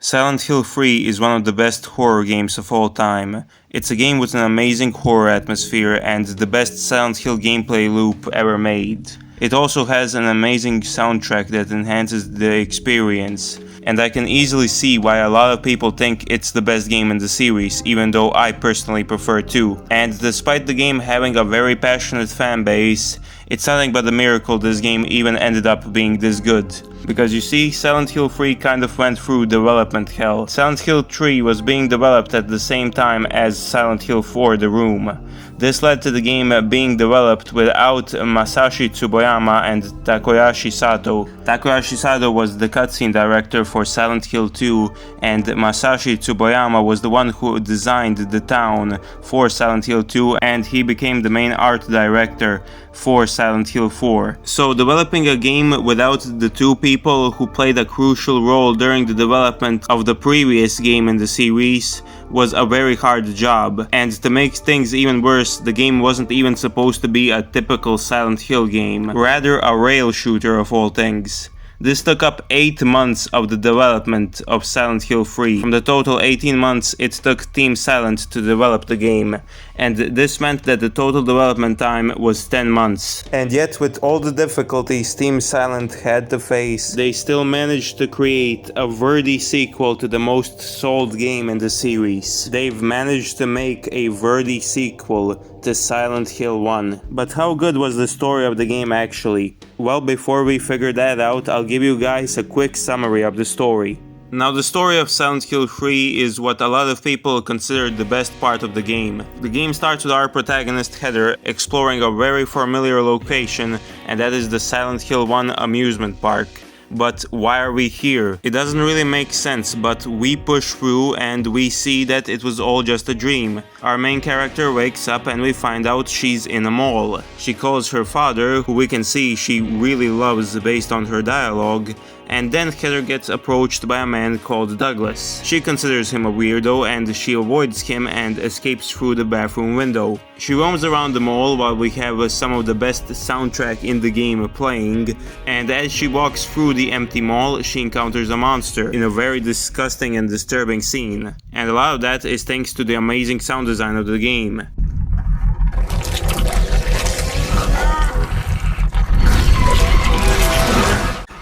Silent Hill 3 is one of the best horror games of all time. It's a game with an amazing horror atmosphere and the best Silent Hill gameplay loop ever made. It also has an amazing soundtrack that enhances the experience, and I can easily see why a lot of people think it's the best game in the series, even though I personally prefer 2. And despite the game having a very passionate fan base, it's nothing but a miracle this game even ended up being this good. Because you see, Silent Hill 3 kind of went through development hell. Silent Hill 3 was being developed at the same time as Silent Hill 4 The Room. This led to the game being developed without Masashi Tsuboyama and Takoyashi Sato. Takoyashi Sato was the cutscene director for Silent Hill 2, and Masashi Tsuboyama was the one who designed the town for Silent Hill 2, and he became the main art director for Silent Hill 4. So developing a game without the two people who played a crucial role during the development of the previous game in the series was a very hard job, and to make things even worse, the game wasn't even supposed to be a typical Silent Hill game, rather a rail shooter of all things. This took up 8 months of the development of Silent Hill 3. From the total 18 months it took Team Silent to develop the game, and this meant that the total development time was 10 months. And yet, with all the difficulties Team Silent had to face, they still managed to create a worthy sequel to the most sold game in the series. They've managed to make a worthy sequel to Silent Hill 1. But how good was the story of the game actually? Well, before we figure that out, I'll give you guys a quick summary of the story. Now, the story of Silent Hill 3 is what a lot of people consider the best part of the game. The game starts with our protagonist Heather exploring a very familiar location, and that is the Silent Hill 1 amusement park. But why are we here? It doesn't really make sense, but we push through and we see that it was all just a dream. Our main character wakes up and we find out she's in a mall. She calls her father, who we can see she really loves based on her dialogue, and then Heather gets approached by a man called Douglas. She considers him a weirdo and she avoids him and escapes through the bathroom window. She roams around the mall while we have some of the best soundtrack in the game playing, and as she walks through the empty mall, she encounters a monster in a very disgusting and disturbing scene. And a lot of that is thanks to the amazing sound design of the game.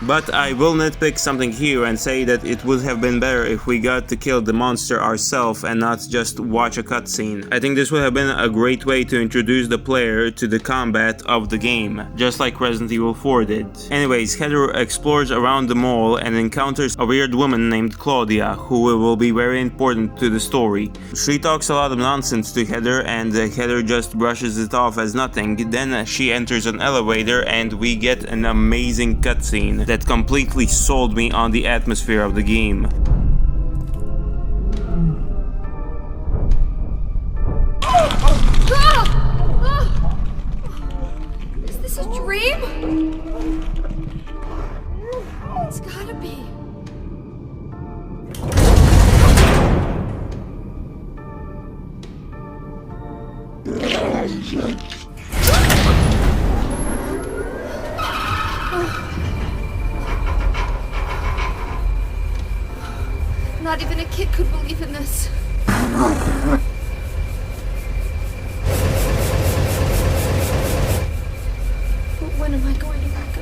But I will nitpick something here and say that it would have been better if we got to kill the monster ourselves and not just watch a cutscene. I think this would have been a great way to introduce the player to the combat of the game, just like Resident Evil 4 did. Anyways, Heather explores around the mall and encounters a weird woman named Claudia, who will be very important to the story. She talks a lot of nonsense to Heather and Heather just brushes it off as nothing. Then she enters an elevator and we get an amazing cutscene that completely sold me on the atmosphere of the game. Is this a dream? It's gotta be. Not even a kid could believe in this. But when am I going to let go?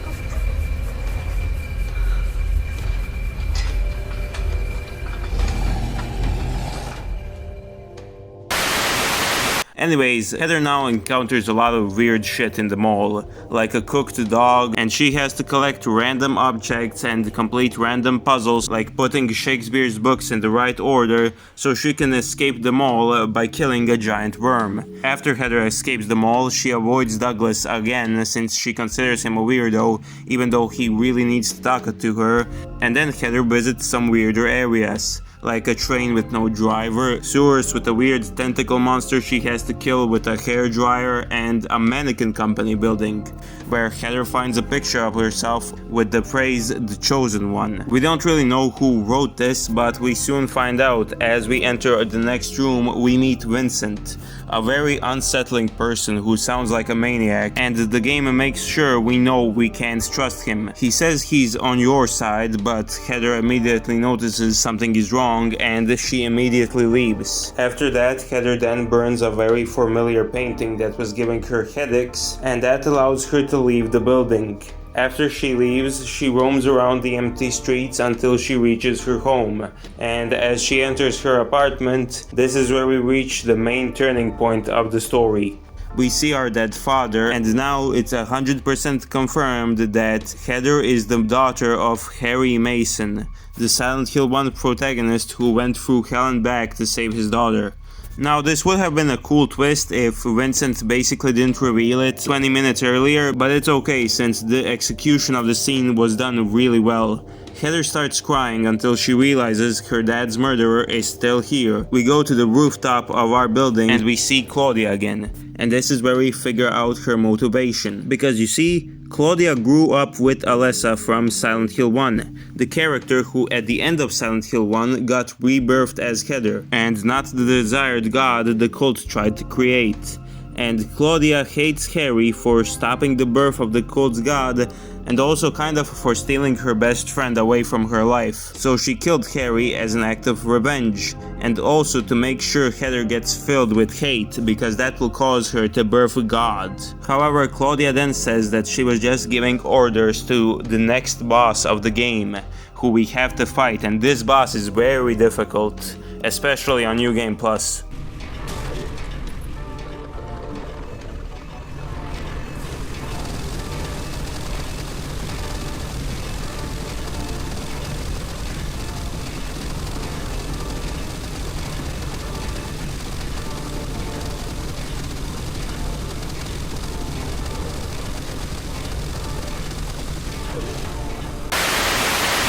Anyways, Heather now encounters a lot of weird shit in the mall, like a cooked dog, and she has to collect random objects and complete random puzzles, like putting Shakespeare's books in the right order so she can escape the mall by killing a giant worm. After Heather escapes the mall, she avoids Douglas again since she considers him a weirdo, even though he really needs to talk to her, and then Heather visits some weirder areas, like a train with no driver, sewers with a weird tentacle monster she has to kill with a hairdryer, and a mannequin company building, where Heather finds a picture of herself with the phrase "The Chosen One." We don't really know who wrote this, but we soon find out. As we enter the next room, we meet Vincent, a very unsettling person who sounds like a maniac, and the game makes sure we know we can't trust him. He says he's on your side, but Heather immediately notices something is wrong and she immediately leaves. After that, Heather then burns a very familiar painting that was giving her headaches, and that allows her to leave the building. After she leaves, she roams around the empty streets until she reaches her home, and as she enters her apartment, this is where we reach the main turning point of the story. We see our dead father, and now it's 100% confirmed that Heather is the daughter of Harry Mason, the Silent Hill 1 protagonist who went through hell and back to save his daughter. Now, this would have been a cool twist if Vincent basically didn't reveal it 20 minutes earlier, but it's okay since the execution of the scene was done really well. Heather starts crying until she realizes her dad's murderer is still here. We go to the rooftop of our building and we see Claudia again. And this is where we figure out her motivation. Because you see, Claudia grew up with Alessa from Silent Hill 1, the character who at the end of Silent Hill 1 got rebirthed as Heather, and not the desired god the cult tried to create. And Claudia hates Harry for stopping the birth of the cult's god, and also kind of for stealing her best friend away from her life. So she killed Harry as an act of revenge, and also to make sure Heather gets filled with hate, because that will cause her to birth a god. However, Claudia then says that she was just giving orders to the next boss of the game, who we have to fight, and this boss is very difficult, especially on New Game Plus.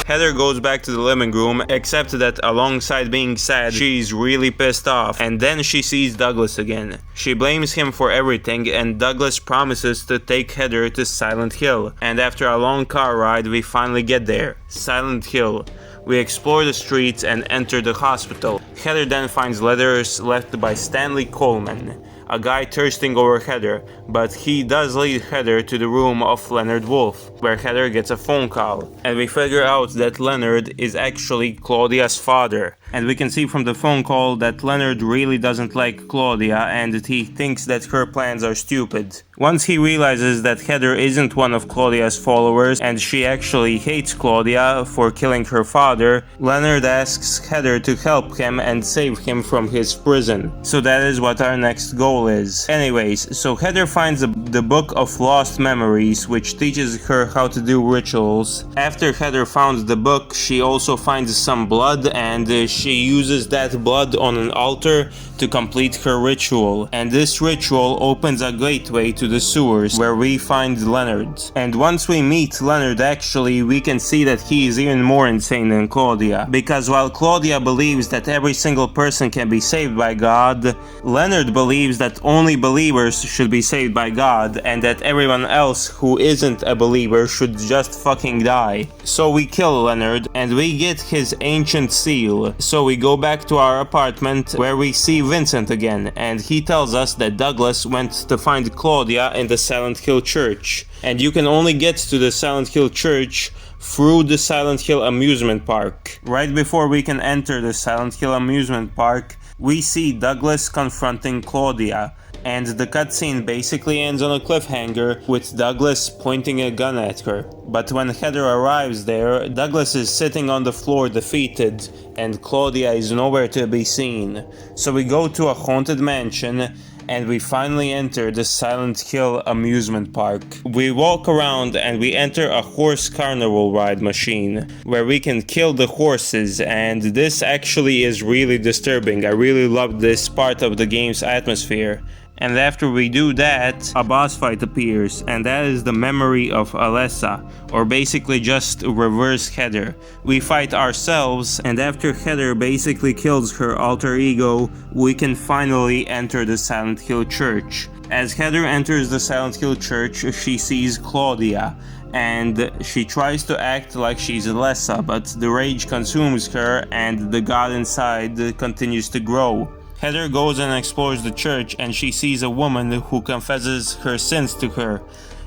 Heather goes back to the living room, except that alongside being sad, she's really pissed off, and then she sees Douglas again. She blames him for everything, and Douglas promises to take Heather to Silent Hill, and after a long car ride we finally get there. Silent Hill. We explore the streets and enter the hospital. Heather then finds letters left by Stanley Coleman, a guy thirsting over Heather, but he does lead Heather to the room of Leonard Wolf, where Heather gets a phone call, and we figure out that Leonard is actually Claudia's father. And we can see from the phone call that Leonard really doesn't like Claudia and that he thinks that her plans are stupid. Once he realizes that Heather isn't one of Claudia's followers and she actually hates Claudia for killing her father, Leonard asks Heather to help him and save him from his prison. So that is what our next goal is. Anyways, so Heather finds the Book of Lost Memories, which teaches her how to do rituals. After Heather found the book, she also finds some blood, and she uses that blood on an altar to complete her ritual. And this ritual opens a gateway to the sewers, where we find Leonard. And once we meet Leonard, actually, we can see that he is even more insane than Claudia. Because while Claudia believes that every single person can be saved by God, Leonard believes that only believers should be saved by God, and that everyone else who isn't a believer should just fucking die. So we kill Leonard, and we get his ancient seal. So we go back to our apartment, where we see Vincent again, and he tells us that Douglas went to find Claudia in the Silent Hill Church. And you can only get to the Silent Hill Church through the Silent Hill amusement park. Right before we can enter the Silent Hill amusement park, we see Douglas confronting Claudia, and the cutscene basically ends on a cliffhanger with Douglas pointing a gun at her. But when Heather arrives there, Douglas is sitting on the floor defeated, and Claudia is nowhere to be seen. So we go to a haunted mansion, and we finally enter the Silent Hill amusement park. We walk around and we enter a horse carnival ride machine, where we can kill the horses, and this actually is really disturbing. I really love this part of the game's atmosphere. And after we do that, a boss fight appears, and that is the memory of Alessa, or basically just reverse Heather. We fight ourselves, and after Heather basically kills her alter ego, we can finally enter the Silent Hill Church. As Heather enters the Silent Hill Church, she sees Claudia, and she tries to act like she's Alessa, but the rage consumes her and the god inside continues to grow. Heather goes and explores the church and she sees a woman who confesses her sins to her.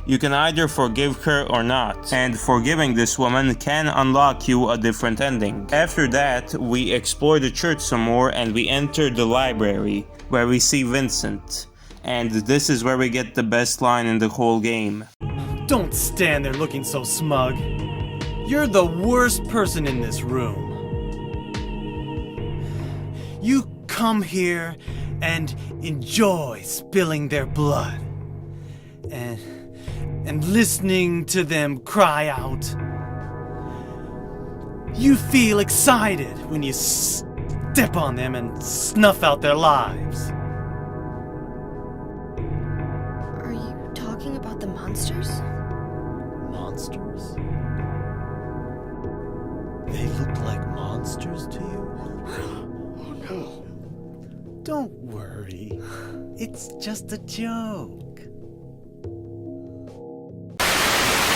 You can either forgive her or not, and forgiving this woman can unlock you a different ending. After that, we explore the church some more and we enter the library, where we see Vincent. And this is where we get the best line in the whole game. Don't stand there looking so smug. You're the worst person in this room. You come here and enjoy spilling their blood. And listening to them cry out. You feel excited when you step on them and snuff out their lives. Are you talking about the monsters? Monsters? They look like monsters to you? Oh no. Don't worry. It's just a joke.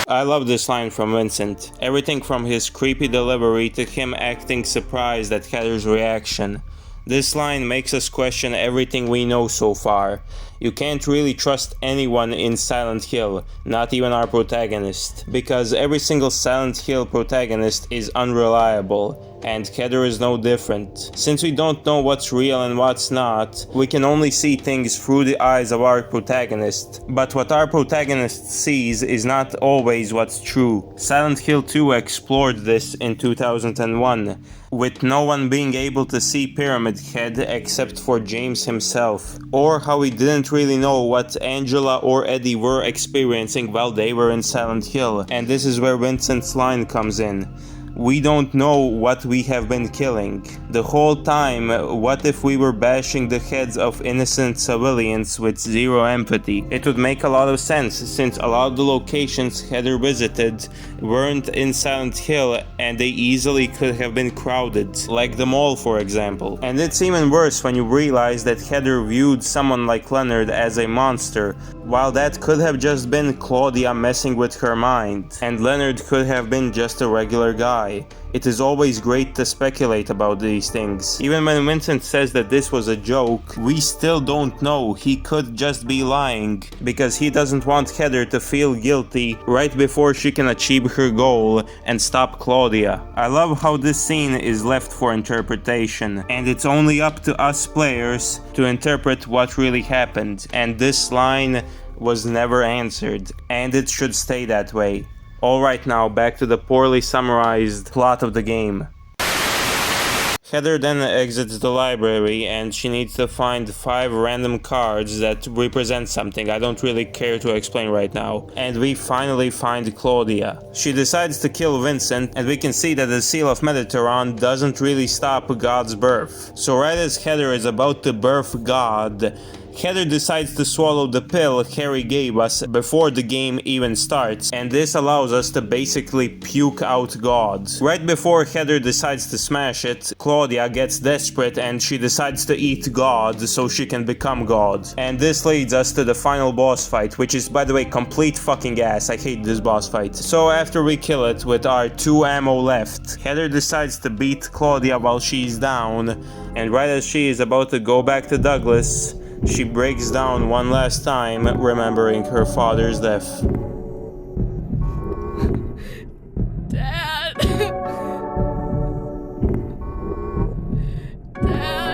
I love this line from Vincent. Everything from his creepy delivery to him acting surprised at Heather's reaction. This line makes us question everything we know so far. You can't really trust anyone in Silent Hill, not even our protagonist, because every single Silent Hill protagonist is unreliable, and Heather is no different. Since we don't know what's real and what's not, we can only see things through the eyes of our protagonist, but what our protagonist sees is not always what's true. Silent Hill 2 explored this in 2001, with no one being able to see Pyramid Head except for James himself, or how we didn't really know what Angela or Eddie were experiencing while they were in Silent Hill, and this is where Vincent's line comes in. We don't know what we have been killing. The whole time, what if we were bashing the heads of innocent civilians with zero empathy? It would make a lot of sense, since a lot of the locations Heather visited weren't in Silent Hill and they easily could have been crowded, like the mall for example. And it's even worse when you realize that Heather viewed someone like Leonard as a monster, while that could have just been Claudia messing with her mind, and Leonard could have been just a regular guy. It is always great to speculate about these things. Even when Vincent says that this was a joke, we still don't know. He could just be lying, because he doesn't want Heather to feel guilty right before she can achieve her goal and stop Claudia. I love how this scene is left for interpretation, and it's only up to us players to interpret what really happened, and this line was never answered, and it should stay that way. Alright, now back to the poorly summarized plot of the game. Heather then exits the library and she needs to find 5 random cards that represent something. I don't really care to explain right now. And we finally find Claudia. She decides to kill Vincent, and we can see that the Seal of Metatron doesn't really stop God's birth. So right as Heather is about to birth God, Heather decides to swallow the pill Harry gave us before the game even starts, and this allows us to basically puke out God. Right before Heather decides to smash it, Claudia gets desperate and she decides to eat God so she can become God. And this leads us to the final boss fight, which is, by the way, complete fucking ass. I hate this boss fight. So after we kill it with our 2 ammo left, Heather decides to beat Claudia while she's down, and right as she is about to go back to Douglas, she breaks down one last time, remembering her father's death. Dad! Dad!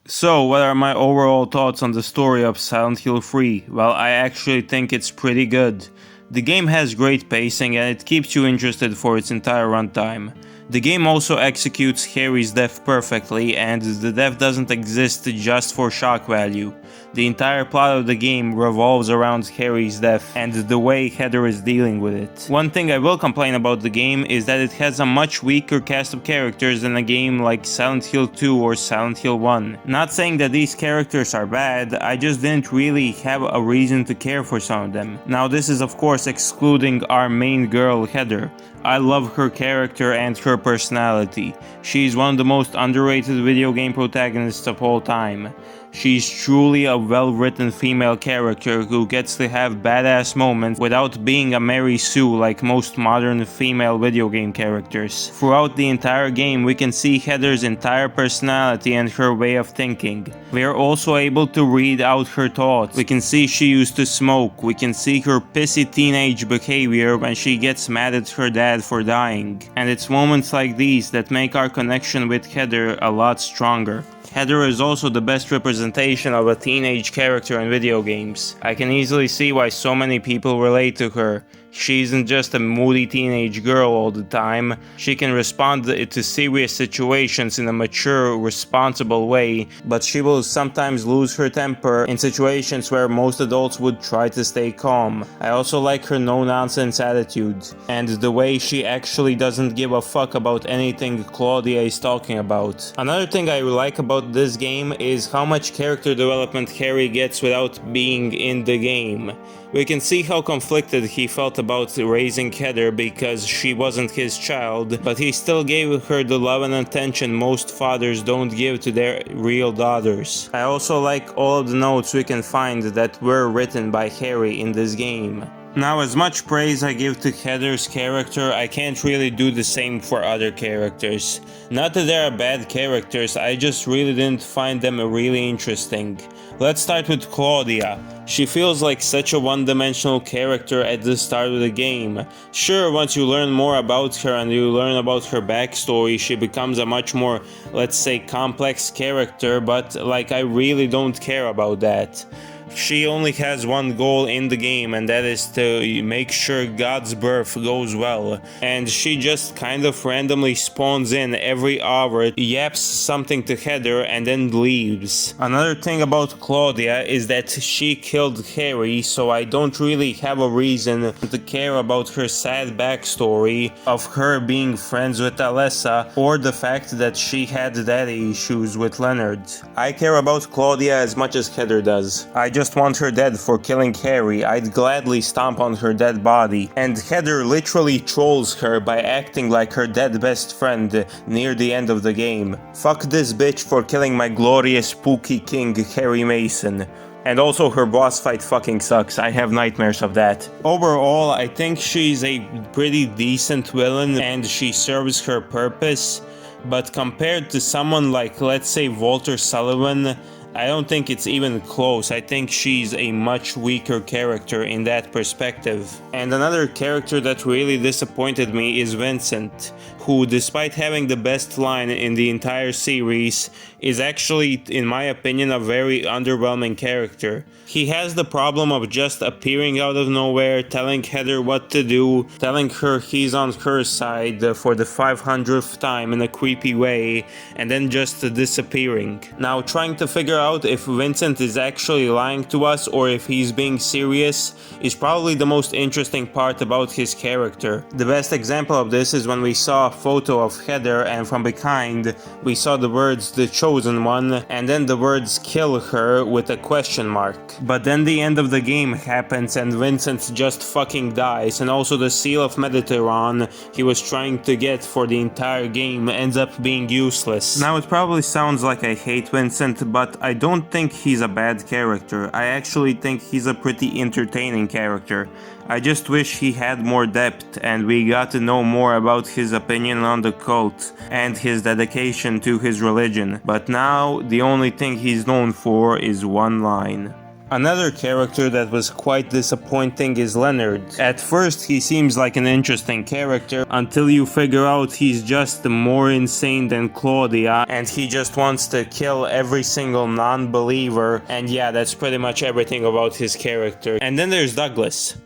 So, what are my overall thoughts on the story of Silent Hill 3? Well, I actually think it's pretty good. The game has great pacing and it keeps you interested for its entire runtime. The game also executes Harry's death perfectly, and the death doesn't exist just for shock value. The entire plot of the game revolves around Harry's death and the way Heather is dealing with it. One thing I will complain about the game is that it has a much weaker cast of characters than a game like Silent Hill 2 or Silent Hill 1. Not saying that these characters are bad, I just didn't really have a reason to care for some of them. Now this is of course excluding our main girl Heather. I love her character and her personality. She's one of the most underrated video game protagonists of all time. She's truly a well-written female character who gets to have badass moments without being a Mary Sue like most modern female video game characters. Throughout the entire game, we can see Heather's entire personality and her way of thinking. We are also able to read out her thoughts. We can see she used to smoke. We can see her pissy teenage behavior when she gets mad at her dad for dying. And it's moments like these that make our connection with Heather a lot stronger. Heather is also the best representation of a teenage character in video games. I can easily see why so many people relate to her. She isn't just a moody teenage girl all the time. She can respond to serious situations in a mature, responsible way, but she will sometimes lose her temper in situations where most adults would try to stay calm. I also like her no-nonsense attitude, and the way she actually doesn't give a fuck about anything Claudia is talking about. Another thing I like about this game is how much character development Harry gets without being in the game. We can see how conflicted he felt about raising Heather because she wasn't his child, but he still gave her the love and attention most fathers don't give to their real daughters. I also like all of the notes we can find that were written by Harry in this game. Now, as much praise I give to Heather's character, I can't really do the same for other characters. Not that they are bad characters, I just really didn't find them really interesting. Let's start with Claudia. She feels like such a one-dimensional character at the start of the game. Sure, once you learn more about her and you learn about her backstory, she becomes a much more, let's say, complex character, but like I really don't care about that. She only has one goal in the game, and that is to make sure God's birth goes well. And she just kind of randomly spawns in every hour, yaps something to Heather, and then leaves. Another thing about Claudia is that she killed Harry, so I don't really have a reason to care about her sad backstory of her being friends with Alessa, or the fact that she had daddy issues with Leonard. I care about Claudia as much as Heather does. I just want her dead for killing Harry. I'd gladly stomp on her dead body. And Heather literally trolls her by acting like her dead best friend near the end of the game. Fuck this bitch for killing my glorious spooky king Harry Mason. And also her boss fight fucking sucks, I have nightmares of that. Overall, I think she's a pretty decent villain and she serves her purpose, but compared to someone like, let's say, Walter Sullivan, I don't think it's even close. I think she's a much weaker character in that perspective. And another character that really disappointed me is Vincent, who, despite having the best line in the entire series, is actually, in my opinion, a very underwhelming character. He has the problem of just appearing out of nowhere, telling Heather what to do, telling her he's on her side for the 500th time in a creepy way, and then just disappearing. Now, trying to figure out if Vincent is actually lying to us or if he's being serious is probably the most interesting part about his character. The best example of this is when we saw a photo of Heather and from behind we saw the words "the chosen one" and then the words "kill her" with a question mark. But then the end of the game happens and Vincent just fucking dies, and also the Seal of Mediterranean he was trying to get for the entire game ends up being useless. Now, it probably sounds like I hate Vincent, but I don't think he's a bad character. I actually think he's a pretty entertaining character. I just wish he had more depth and we got to know more about his opinion on the cult and his dedication to his religion. But now, the only thing he's known for is one line. Another character that was quite disappointing is Leonard. At first he seems like an interesting character until you figure out he's just more insane than Claudia and he just wants to kill every single non-believer, and yeah, that's pretty much everything about his character. And then there's Douglas.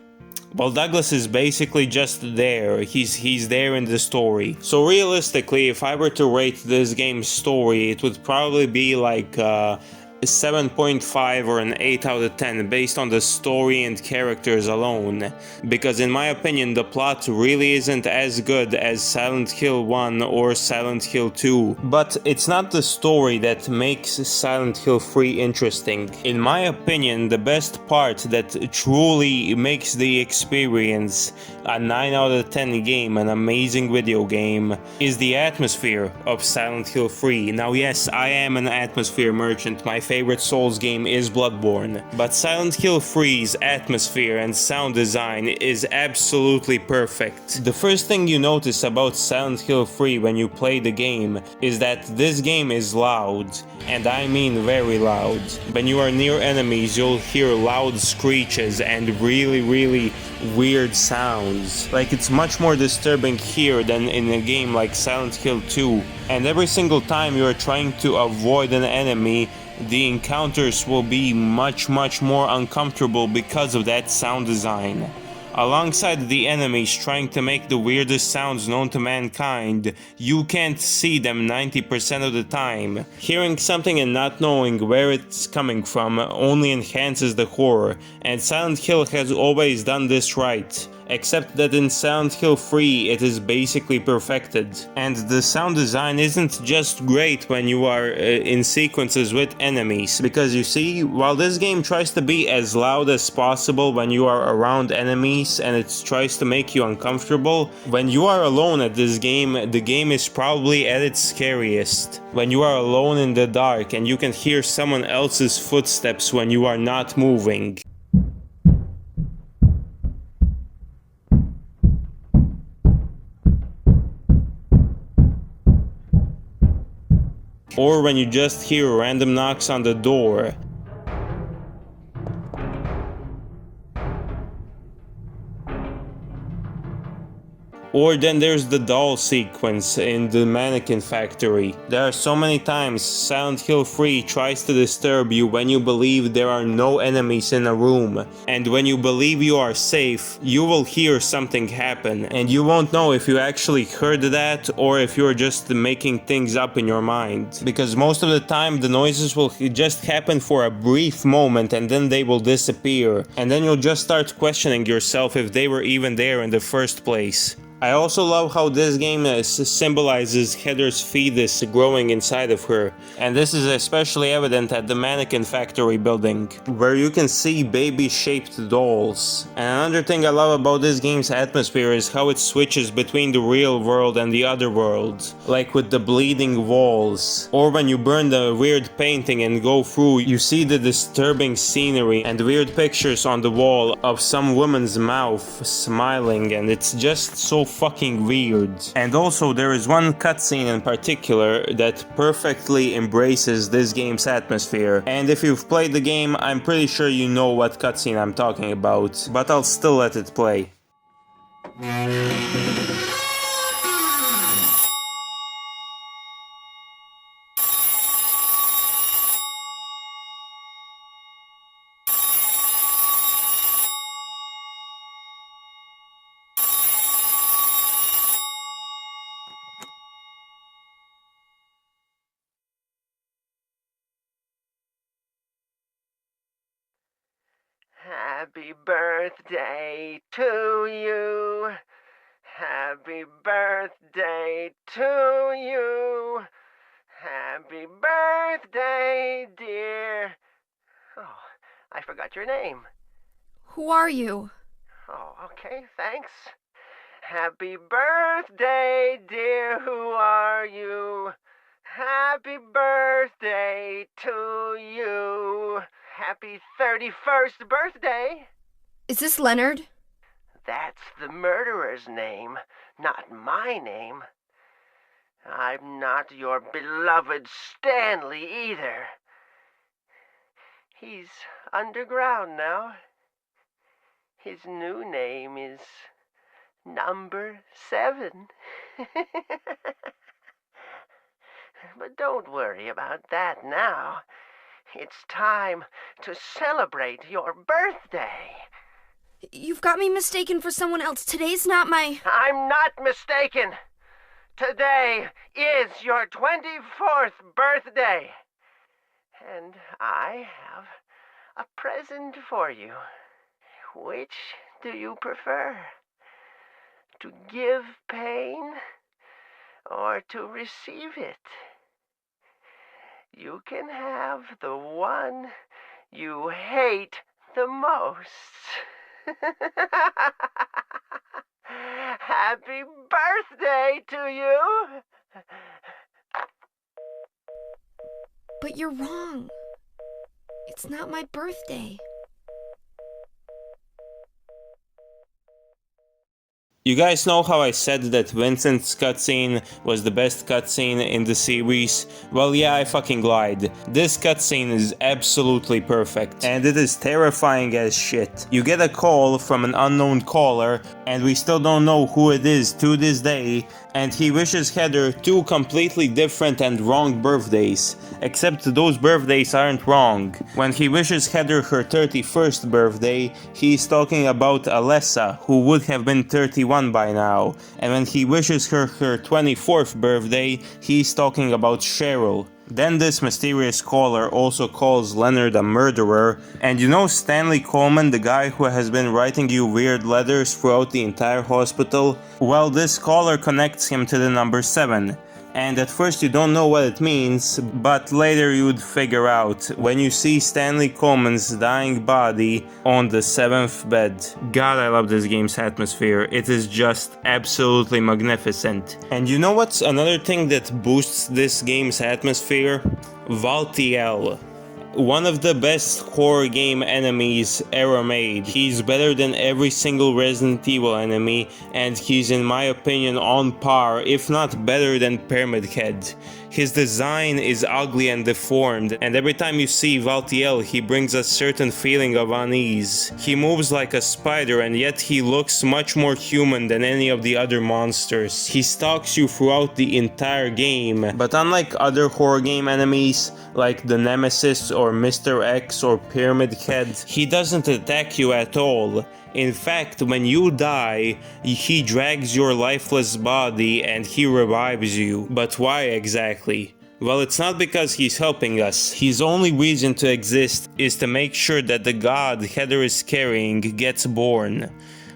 Well, Douglas is basically just there. He's there in the story. So realistically, if I were to rate this game's story, it would probably be like 7.5 or an 8 out of 10 based on the story and characters alone, because in my opinion the plot really isn't as good as Silent Hill 1 or Silent Hill 2, but it's not the story that makes Silent Hill 3 interesting. In my opinion, the best part that truly makes the experience a 9 out of 10 game, an amazing video game, is the atmosphere of Silent Hill 3. Now yes, I am an atmosphere merchant, my favorite Souls game is Bloodborne, but Silent Hill 3's atmosphere and sound design is absolutely perfect. The first thing you notice about Silent Hill 3 when you play the game is that this game is loud, and I mean very loud. When you are near enemies, you'll hear loud screeches and really weird sounds. Like, it's much more disturbing here than in a game like Silent Hill 2, and every single time you are trying to avoid an enemy, the encounters will be much more uncomfortable because of that sound design. Alongside the enemies trying to make the weirdest sounds known to mankind, you can't see them 90% of the time. Hearing something and not knowing where it's coming from only enhances the horror, and Silent Hill has always done this right. Except that in Silent Hill 3 it is basically perfected. And the sound design isn't just great when you are in sequences with enemies, because you see, while this game tries to be as loud as possible when you are around enemies and it tries to make you uncomfortable, when you are alone at this game, the game is probably at its scariest. When you are alone in the dark and you can hear someone else's footsteps when you are not moving. Or when you just hear random knocks on the door. Or then there's the doll sequence in the mannequin factory. There are so many times Silent Hill 3 tries to disturb you when you believe there are no enemies in a room. And when you believe you are safe, you will hear something happen. And you won't know if you actually heard that or if you're just making things up in your mind. Because most of the time the noises will just happen for a brief moment and then they will disappear. And then you'll just start questioning yourself if they were even there in the first place. I also love how this game symbolizes Heather's fetus growing inside of her, and this is especially evident at the mannequin factory building, where you can see baby-shaped dolls. And another thing I love about this game's atmosphere is how it switches between the real world and the other world, like with the bleeding walls, or when you burn the weird painting and go through, you see the disturbing scenery and weird pictures on the wall of some woman's mouth smiling, and it's just so fucking weird. And also there is one cutscene in particular that perfectly embraces this game's atmosphere, and if you've played the game, I'm pretty sure you know what cutscene I'm talking about, but I'll still let it play. Happy birthday to you. Happy birthday to you. Happy birthday, dear. Oh, I forgot your name. Who are you? Oh, okay, thanks. Happy birthday, dear. Who are you? Happy birthday to you. Happy 31st birthday. Is this Leonard? That's the murderer's name, not my name. I'm not your beloved Stanley either. He's underground now. His new name is Number 7. But don't worry about that now. It's time to celebrate your birthday. You've got me mistaken for someone else. Today's not my... I'm not mistaken. Today is your 24th birthday. And I have a present for you. Which do you prefer? To give pain or to receive it? You can have the one you hate the most. Happy birthday to you! But you're wrong. It's not my birthday. You guys know how I said that Vincent's cutscene was the best cutscene in the series? Well, yeah, I fucking lied. This cutscene is absolutely perfect, and it is terrifying as shit. You get a call from an unknown caller, and we still don't know who it is to this day, and he wishes Heather two completely different and wrong birthdays. Except those birthdays aren't wrong. When he wishes Heather her 31st birthday, he's talking about Alessa, who would have been 31 by now. And when he wishes her her 24th birthday, he's talking about Cheryl. Then this mysterious caller also calls Leonard a murderer, and you know Stanley Coleman, the guy who has been writing you weird letters throughout the entire hospital? Well, this caller connects him to the number 7. And at first you don't know what it means, but later you would figure out when you see Stanley Coleman's dying body on the 7th bed. God, I love this game's atmosphere. It is just absolutely magnificent. And you know what's another thing that boosts this game's atmosphere? Valtiel. One of the best horror game enemies ever made. He's better than every single Resident Evil enemy, and he's in my opinion on par, if not better than Pyramid Head. His design is ugly and deformed, and every time you see Valtiel, he brings a certain feeling of unease. He moves like a spider, and yet he looks much more human than any of the other monsters. He stalks you throughout the entire game, but unlike other horror game enemies, like the Nemesis or Mr. X or Pyramid Head, he doesn't attack you at all. In fact, when you die, he drags your lifeless body and he revives you. But why exactly? Well, it's not because he's helping us. His only reason to exist is to make sure that the god Heather is carrying gets born.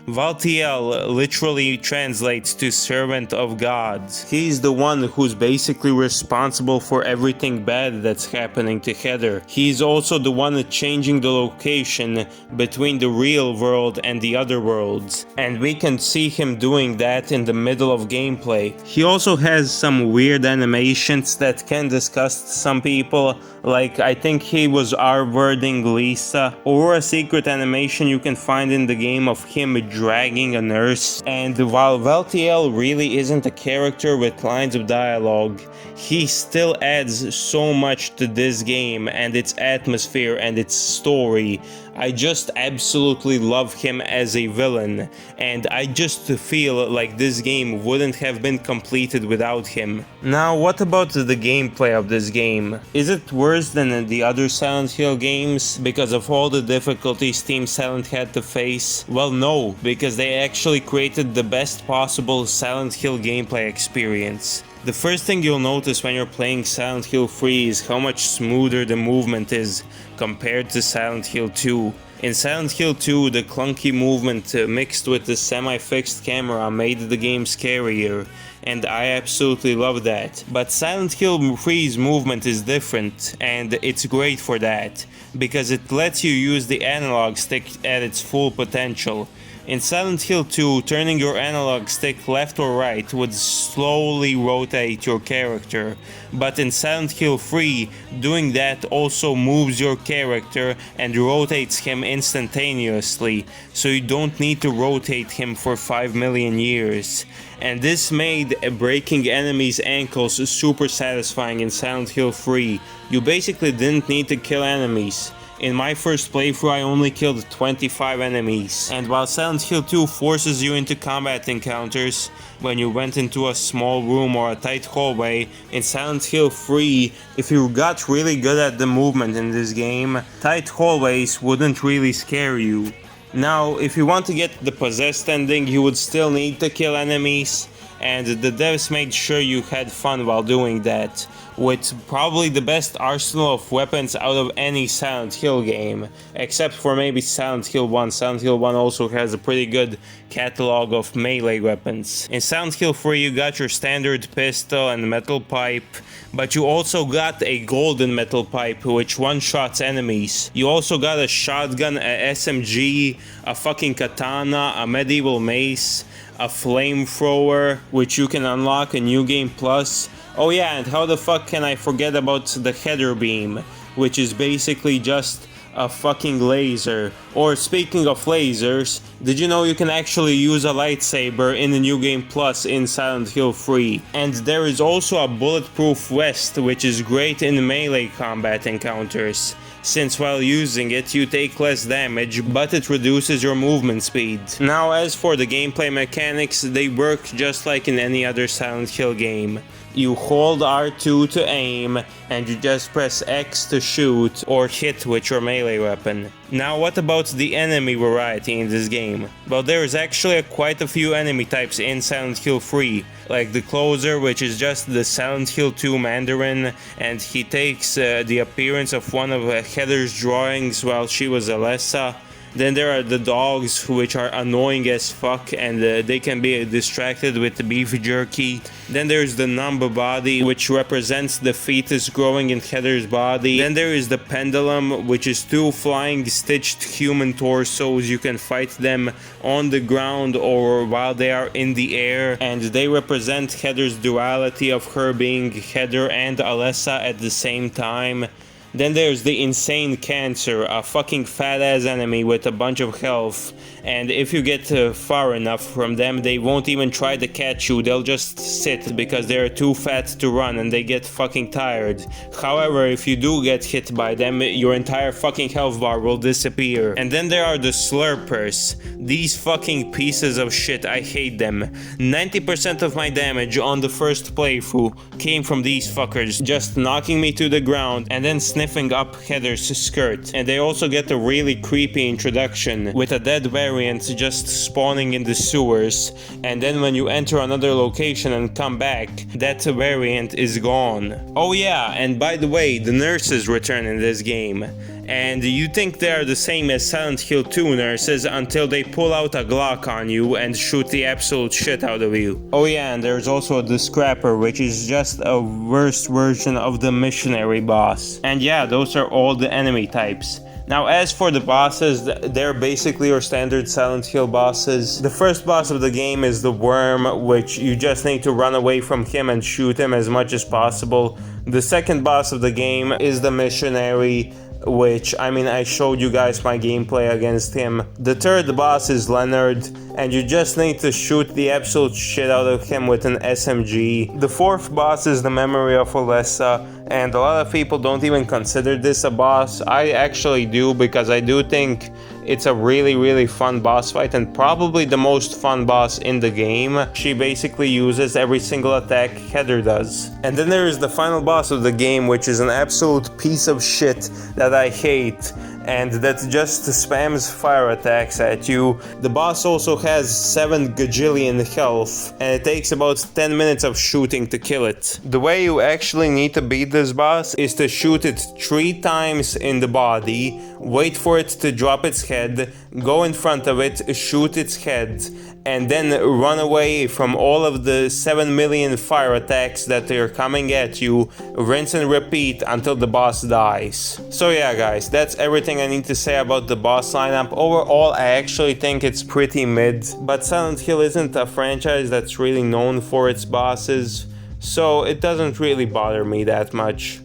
Valtiel literally translates to servant of God. He's the one who's basically responsible for everything bad that's happening to Heather. He's also the one changing the location between the real world and the other worlds, and we can see him doing that in the middle of gameplay. He also has some weird animations that can disgust some people, like I think he was R-wording Lisa, or a secret animation you can find in the game of him dragging a nurse. And while Valtiel really isn't a character with lines of dialogue, he still adds so much to this game and its atmosphere and its story. I just absolutely love him as a villain, and I just feel like this game wouldn't have been completed without him. Now, what about the gameplay of this game? Is it worse than the other Silent Hill games because of all the difficulties Team Silent had to face? Well, no, because they actually created the best possible Silent Hill gameplay experience. The first thing you'll notice when you're playing Silent Hill 3 is how much smoother the movement is compared to Silent Hill 2. In Silent Hill 2, the clunky movement mixed with the semi-fixed camera made the game scarier, and I absolutely love that. But Silent Hill 3's movement is different, and it's great for that, because it lets you use the analog stick at its full potential. In Silent Hill 2, turning your analog stick left or right would slowly rotate your character, but in Silent Hill 3, doing that also moves your character and rotates him instantaneously, so you don't need to rotate him for 5 million years. And this made breaking enemies' ankles super satisfying in Silent Hill 3. You basically didn't need to kill enemies. In my first playthrough I only killed 25 enemies, and while Silent Hill 2 forces you into combat encounters when you went into a small room or a tight hallway, in Silent Hill 3, if you got really good at the movement in this game, tight hallways wouldn't really scare you. Now, if you want to get the possessed ending, you would still need to kill enemies, and the devs made sure you had fun while doing that. with probably the best arsenal of weapons out of any Silent Hill game, except for maybe Silent Hill 1. Silent Hill 1 also has a pretty good catalog of melee weapons. In Silent Hill 3 you got your standard pistol and metal pipe, but you also got a golden metal pipe which one-shots enemies. You also got a shotgun, a SMG, a fucking katana, a medieval mace, a flamethrower, which you can unlock in New Game Plus. Oh yeah, and how the fuck can I forget about the header beam, which is basically just a fucking laser. Or speaking of lasers, did you know you can actually use a lightsaber in the New Game Plus in Silent Hill 3? And there is also a bulletproof vest, which is great in melee combat encounters, since while using it you take less damage, but it reduces your movement speed. Now as for the gameplay mechanics, they work just like in any other Silent Hill game. You hold R2 to aim, and you just press X to shoot or hit with your melee weapon. Now what about the enemy variety in this game? Well, there is actually quite a few enemy types in Silent Hill 3, like the Closer, which is just the Silent Hill 2 Mandarin, and he takes the appearance of one of Heather's drawings while she was Alessa. Then there are the dogs, which are annoying as fuck, and they can be distracted with the beef jerky. Then there's the Number Body, which represents the fetus growing in Heather's body. Then there is the Pendulum, which is two flying stitched human torsos. You can fight them on the ground or while they are in the air, and they represent Heather's duality of her being Heather and Alessa at the same time. Then there's the Insane Cancer, a fucking fat ass enemy with a bunch of health, and if you get far enough from them they won't even try to catch you, they'll just sit because they're too fat to run and they get fucking tired. However, if you do get hit by them, your entire fucking health bar will disappear. And then there are the Slurpers, these fucking pieces of shit, I hate them. 90% of my damage on the first playthrough came from these fuckers, just knocking me to the ground and then sniffing up Heather's skirt. And they also get a really creepy introduction with a dead variant just spawning in the sewers, and then when you enter another location and come back, that variant is gone. Oh yeah, and by the way, the nurses return in this game. And you think they are the same as Silent Hill 2 nurses until they pull out a Glock on you and shoot the absolute shit out of you. Oh yeah, and there's also the Scrapper, which is just a worse version of the missionary boss. And yeah, those are all the enemy types. Now as for the bosses, they're basically your standard Silent Hill bosses. The first boss of the game is the Worm, which you just need to run away from him and shoot him as much as possible. The second boss of the game is the Missionary, which, I mean, I showed you guys my gameplay against him. The third boss is Leonard, and you just need to shoot the absolute shit out of him with an SMG. The fourth boss is the Memory of Alessa, and a lot of people don't even consider this a boss. I actually do, because I do think it's a really fun boss fight and probably the most fun boss in the game. She basically uses every single attack Heather does. And then there is the final boss of the game, which is an absolute piece of shit that I hate, and that just spams fire attacks at you. The boss also has 7 gajillion health, and it takes about 10 minutes of shooting to kill it. The way you actually need to beat this boss is to shoot it 3 times in the body, wait for it to drop its head, go in front of it, shoot its head, and then run away from all of the 7 million fire attacks that are coming at you, rinse and repeat until the boss dies. So yeah guys, that's everything I need to say about the boss lineup. Overall, I actually think it's pretty mid, but Silent Hill isn't a franchise that's really known for its bosses, so it doesn't really bother me that much.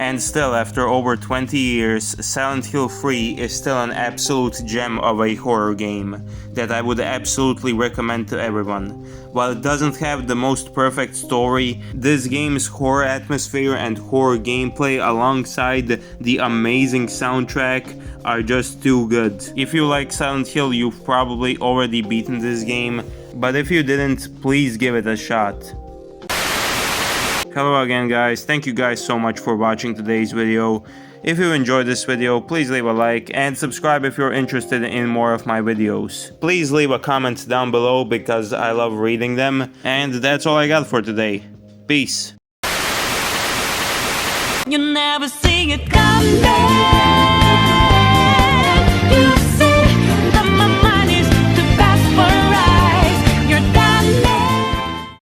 And still, after over 20 years, Silent Hill 3 is still an absolute gem of a horror game that I would absolutely recommend to everyone. While it doesn't have the most perfect story, this game's horror atmosphere and horror gameplay alongside the amazing soundtrack are just too good. If you like Silent Hill, you've probably already beaten this game, but if you didn't, please give it a shot. Hello again guys, thank you guys so much for watching today's video. If you enjoyed this video, please leave a like and subscribe if you're interested in more of my videos. Please leave a comment down below because I love reading them. And that's all I got for today. Peace. You never see it coming.